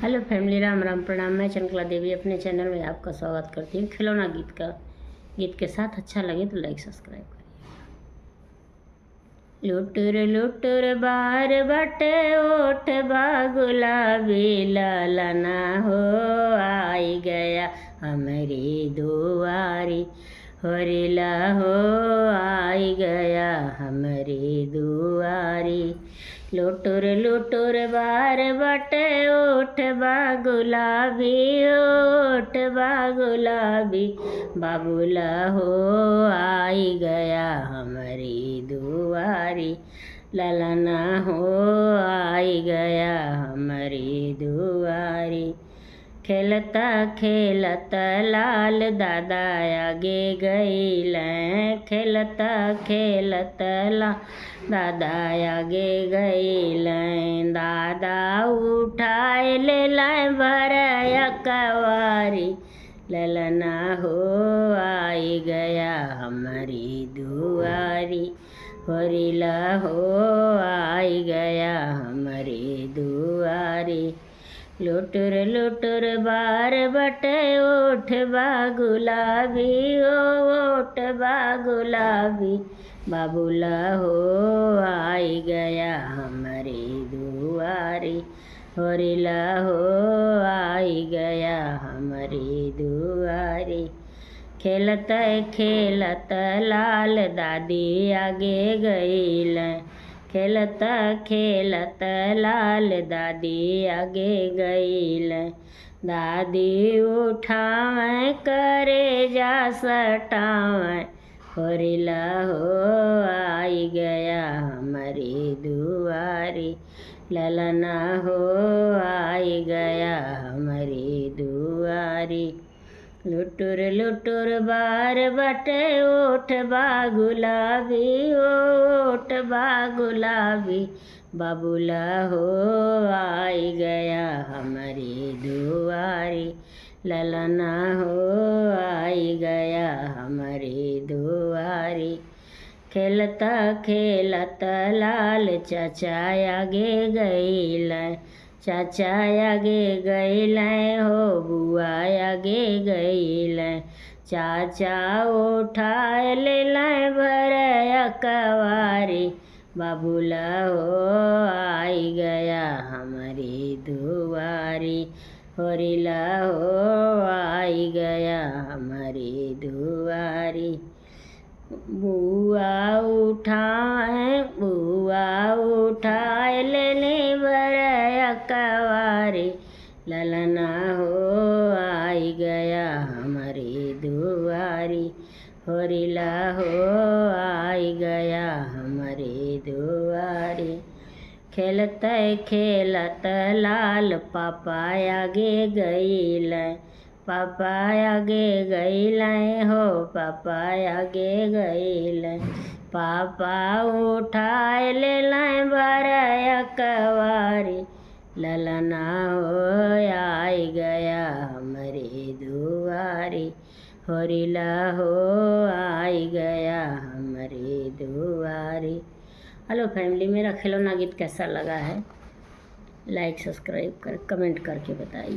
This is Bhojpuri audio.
हेलो फैमिली, राम राम प्रणाम। मैं चंचला देवी अपने चैनल में आपका स्वागत करती हूँ। खिलौना गीत के साथ अच्छा लगे तो लाइक सब्सक्राइब करिए। लुटुर बार बटे ओठ बा गुलाबी लालना हो आई गया हमारी दुआरी, होरिला हो आई गया हमारी दुआरी। लुटुर बार बटे ओठ बा गुलाबी, ओठ बा गुलाबी, बाबूला हो आई गया हमारी दुआरी, ललना हो आई गया हमारी दुआरी। खेलता खेलता लाल दादा आगे गईलें, खेलता खेलता लाल दादा आगे गईलें, दादा उठाए ले लाए भरया कवारी, ललना हो आई गया हमारी दुआरी, होरिला हो आई गया हमारी दुआरी। लुटुर बार बटे ओठ बा गुलाबी, ओठ बा गुलाबी, बाबूला हो आई गया हमारी दुआरी, होरिला हो आई गया हमारी दुआरी। खेलता खेलता लाल दादी आगे गईलें, खेलता खेलता लाल दादी आगे गईलें, दादी उठावें करे जा सटावें, होरिला हो आई गया हमारी दुआरी, ललना हो आई गया हमारी दुआरी। लुटुर बार बटे ओठ बा गुलाबी, ओठ बा गुलाबी, बाबूला हो आई गया हमारी दुआरी, ललना हो आई गया हमारी दुआरी। खेलता खेलता लाल चाचा आगे गईलें, चाचा आगे गईलें हो बुआ आगे गईलें, चाचा उठाए ले लें भरया कवारी, बाबूला हो आई गया हमारी दुआरी, होरिला हो आई गया हमारी दुआरी। बुआ उठाए ले ले भरया कवारी, ललना हो आई गया हमारी दुआरी, होरिला हो आई गया हमारी दुआरी। खेलता खेलता लाल पापा आगे गईलें, पापा आगे गईलें हो पापा आगे गईलें, पापा उठाए ले लें भरया कवारी, ललना हो आई गया हमारी दुआरी, होरिला हो आई गया हमारी दुआरी। हेलो फैमिली, मेरा खिलौना गीत कैसा लगा है लाइक सब्सक्राइब कर कमेंट करके बताइए।